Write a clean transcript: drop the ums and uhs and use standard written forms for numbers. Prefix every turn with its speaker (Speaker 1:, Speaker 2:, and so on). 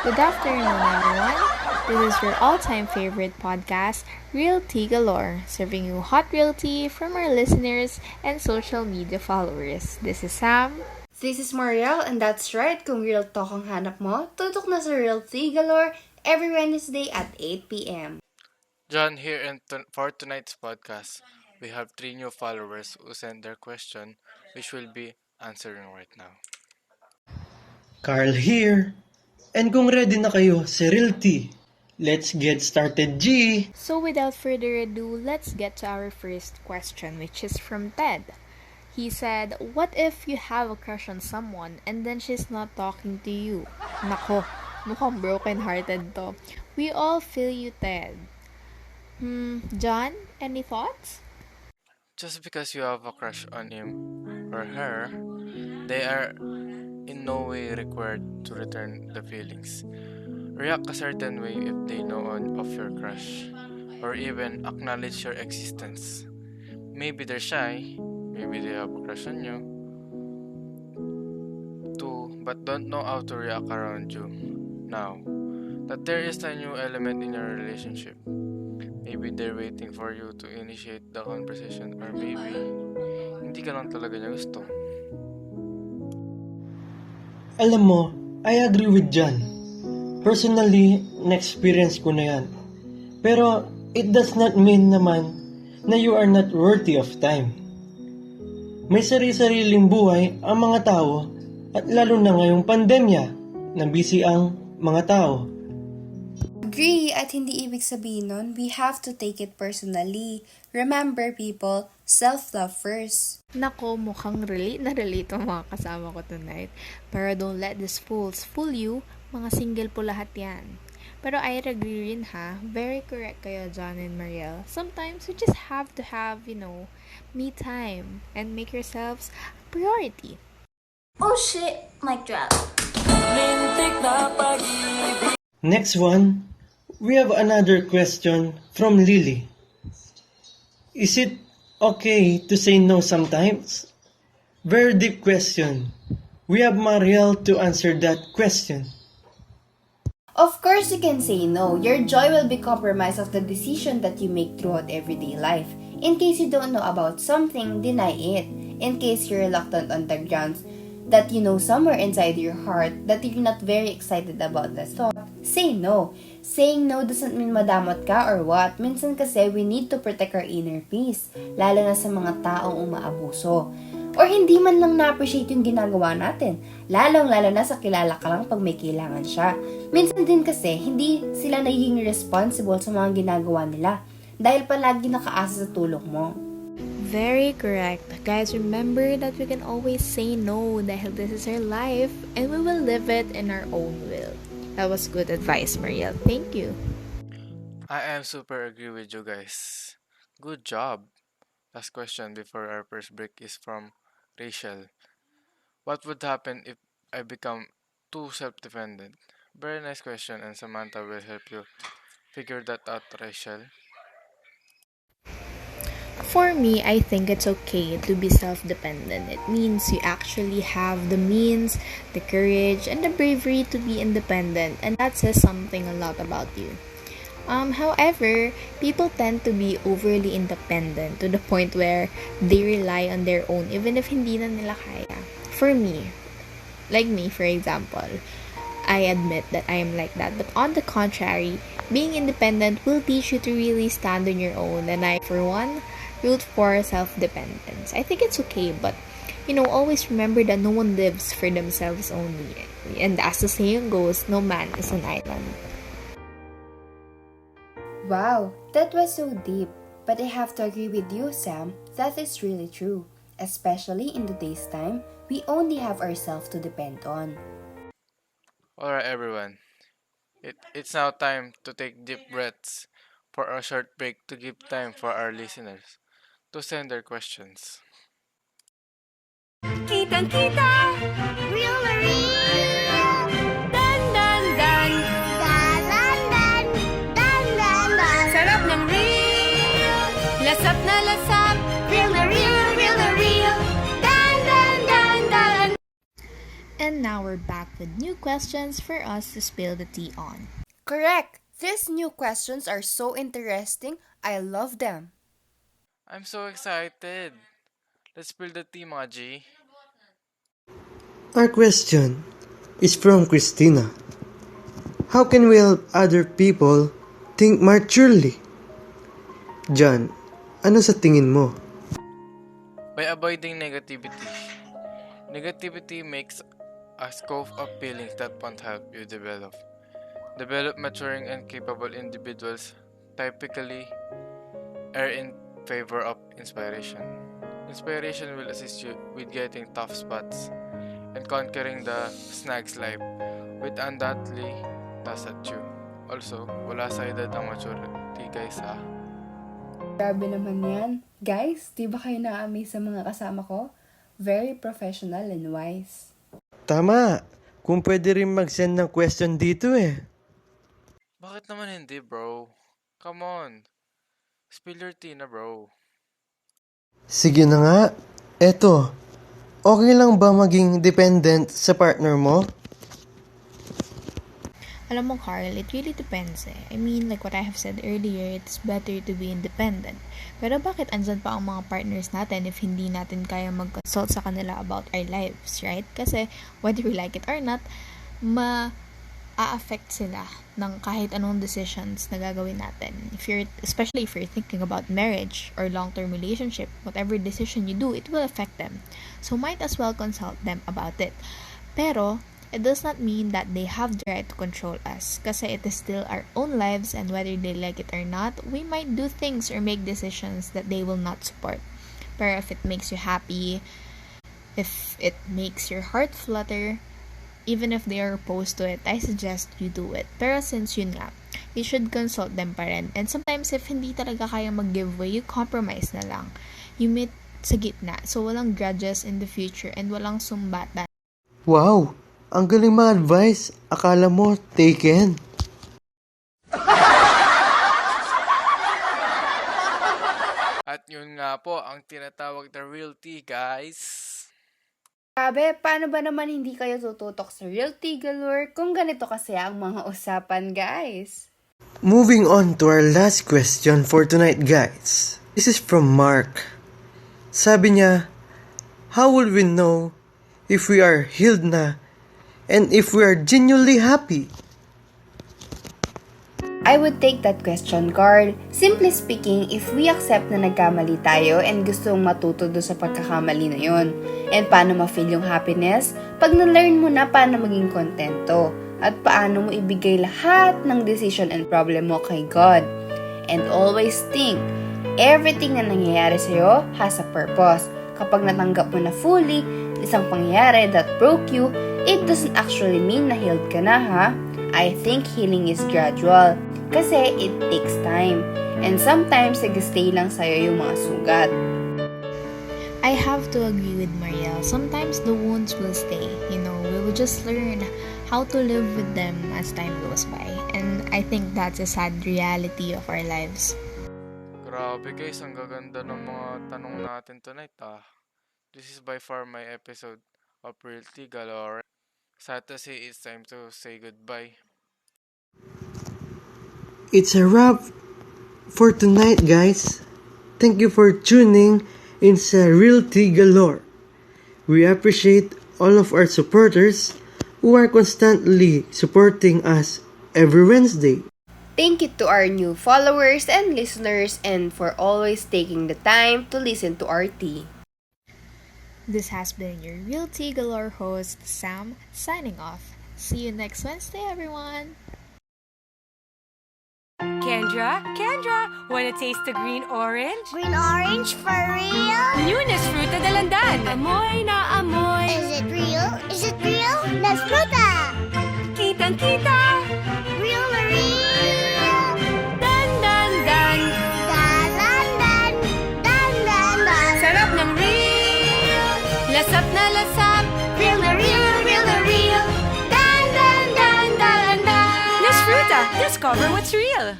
Speaker 1: Good afternoon, everyone. This is your all-time favorite podcast, Real Tea Galore, serving you hot real tea from our listeners and social media followers. This is Sam.
Speaker 2: This is Marielle, and that's right, kung real talk ang hanap mo, tutok na sa Real Tea Galore every Wednesday at 8 p.m.
Speaker 3: John here, and for tonight's podcast, we have 3 new followers who sent their question, which we'll be answering right now.
Speaker 4: Carl here. And kung ready na kayo sa Real Tea, let's get started, G!
Speaker 1: So without further ado, let's get to our first question, which is from Ted. He said, what if you have a crush on someone and then she's not talking to you? Nako, mukhang broken-hearted to. We all feel you, Ted. John, any thoughts?
Speaker 3: Just because you have a crush on him or her, they are in no way required to return the feelings. React a certain way if they know of your crush, or even acknowledge your existence. Maybe they're shy, maybe they have a crush on you, too, but don't know how to react around you. Now, that there is a new element in your relationship. Maybe they're waiting for you to initiate the conversation, or maybe hindi ka lang talaga niya gusto.
Speaker 4: Alam mo, I agree with John. Personally, na-experience ko na yan. Pero, it does not mean naman na you are not worthy of time. May sari-sariling buhay ang mga tao at lalo na ngayong pandemya na busy ang mga tao.
Speaker 2: Agree, at hindi ibig sabihin nun, we have to take it personally. Remember, people, self-love first.
Speaker 1: Nako, mukhang relate na relate ang mga kasama ko tonight. Pero don't let these fools fool you. Mga single po lahat yan. Pero I agree rin ha. Very correct kayo, John and Marielle. Sometimes you just have to have, me time. And make yourselves a priority.
Speaker 5: Oh shit, mic drop.
Speaker 4: Next one, we have another question from Lily. Is it okay to say no sometimes? Very deep question. We have Marielle to answer that question.
Speaker 2: Of course, you can say no. Your joy will be compromised of the decision that you make throughout everyday life. In case you don't know about something, deny it. In case you're reluctant on the grounds that you know somewhere inside your heart that you're not very excited about the thought, say no. Saying no doesn't mean madamot ka or what. Minsan kasi we need to protect our inner peace, lalo na sa mga taong umaabuso. Or hindi man lang na-appreciate yung ginagawa natin, lalong-lalo na sa kilala ka lang pag may kailangan siya. Minsan din kasi, hindi sila nagiging responsible sa mga ginagawa nila dahil palagi nakaasa sa tulong mo.
Speaker 1: Very correct. Guys, remember that we can always say no dahil this is our life and we will live it in our own will. That was good advice, Marielle. Thank you.
Speaker 3: I am super agree with you guys. Good job. Last question before our first break is from Rachel. What would happen if I become too self-dependent? Very nice question, and Samantha will help you figure that out, Rachel.
Speaker 1: For me, I think it's okay to be self-dependent. It means you actually have the means, the courage, and the bravery to be independent, and that says something a lot about you. However, people tend to be overly independent to the point where they rely on their own even if hindi na nila kaya. For me, like me for example, I admit that I am like that. But on the contrary, being independent will teach you to really stand on your own, and I, for one, root for self-dependence. I think it's okay, but always remember that no one lives for themselves only. And as the saying goes, no man is an island.
Speaker 2: Wow, that was so deep. But I have to agree with you, Sam. That is really true. Especially in today's time, we only have ourselves to depend on.
Speaker 3: Alright, everyone. It's now time to take deep breaths for a short break to give time for our listeners to send their questions.
Speaker 5: Kitang-kita, real na real. Dan-dan-dan, dan-dan-dan, dan-dan-dan. Sarap ng real, lasap na lasap. Real na real, real na real.
Speaker 1: now we're back with new questions for us to spill the tea on.
Speaker 2: Correct! These new questions are so interesting. I love them.
Speaker 3: I'm so excited. Let's spill the tea, mga G.
Speaker 4: Our question is from Christina. How can we help other people think maturely? John, ano sa tingin mo?
Speaker 3: By avoiding negativity. Negativity makes a scope of feelings that won't help you develop. Develop maturing and capable individuals typically are in favor of inspiration. Inspiration will assist you with getting tough spots and conquering the snags life, which undoubtedly does at you. Also, wala sa edad ang maturity, guys, ha?
Speaker 2: Grabe naman yan. Guys, di ba kayo na-amaze sa mga kasama ko? Very professional and wise.
Speaker 4: Tama! Kung pwede rin mag-send ng question dito eh.
Speaker 3: Bakit naman hindi, bro? Come on. Spill your tea na, bro.
Speaker 4: Sige na nga. Eto, okay lang ba maging dependent sa partner mo?
Speaker 1: Alam mo, Carl, it really depends eh. I mean, like what I have said earlier, it's better to be independent. Pero bakit andyan pa ang mga partners natin if hindi natin kaya mag-consult sa kanila about our lives, right? Kasi whether we like it or not, ma-affect sila ng kahit anong decisions na gagawin natin. Especially if you're thinking about marriage or long-term relationship, whatever decision you do, it will affect them. So might as well consult them about it. Pero it does not mean that they have the right to control us kasi it is still our own lives, and whether they like it or not, we might do things or make decisions that they will not support. Pero if it makes you happy, if it makes your heart flutter, even if they are opposed to it, I suggest you do it. Pero since yun nga, you should consult them pa rin. And sometimes if hindi talaga kaya mag-give way, you compromise na lang. You meet sa gitna, so walang grudges in the future and walang sumbatan.
Speaker 4: Wow! Ang galing ma-advise. Akala mo, taken.
Speaker 3: At yun nga po ang tinatawag na real tea, guys.
Speaker 2: Grabe, paano ba naman hindi kayo tututok sa Real Tea Galore kung ganito kasi ang mga usapan, guys?
Speaker 4: Moving on to our last question for tonight, guys. This is from Mark. Sabi niya, how will we know if we are healed na and if we are genuinely happy?
Speaker 2: I would take that question, Carl. Simply speaking, if we accept na nagkamali tayo and gustong matuto doon sa pagkakamali na yun. And paano ma-feel yung happiness? Pag na-learn mo na paano maging kontento. At paano mo ibigay lahat ng decision and problem mo kay God. And always think, everything na nangyayari sa'yo has a purpose. Kapag natanggap mo na fully isang pangyayari that broke you, it doesn't actually mean na healed ka na, ha? I think healing is gradual. Kasi it takes time. And sometimes, nag-stay lang sa'yo yung mga sugat.
Speaker 1: I have to agree with Mariel. Sometimes the wounds will stay. We will just learn how to live with them as time goes by. And I think that's a sad reality of our lives.
Speaker 3: Grabe guys, ang gaganda ng mga tanong natin tonight, ah. This is by far my episode of Real Tea Galore. Sad to say it's time to say goodbye.
Speaker 4: It's a wrap for tonight, guys. Thank you for tuning in sa Real Tea Galore. We appreciate all of our supporters who are constantly supporting us every Wednesday.
Speaker 2: Thank you to our new followers and listeners and for always taking the time to listen to our tea.
Speaker 1: This has been your Real Tea Galore host, Sam, signing off. See you next Wednesday, everyone!
Speaker 6: Kendra, wanna taste the green orange?
Speaker 5: Green orange for real?
Speaker 6: Lunas Fruta Dalandan! Amoy na amoy!
Speaker 5: Is it real? Is it real? Let's fruta!
Speaker 6: Kitang-kita!
Speaker 5: Real na real!
Speaker 6: Dan, dan, dan!
Speaker 5: Dan, dan, dan! Dan, dan, dan!
Speaker 6: Sarap ng real! Lasap na lasap!
Speaker 5: Real na real! Real na real! Dan, dan, dan, dan, dan!
Speaker 6: Nas Fruta! Discover what's real!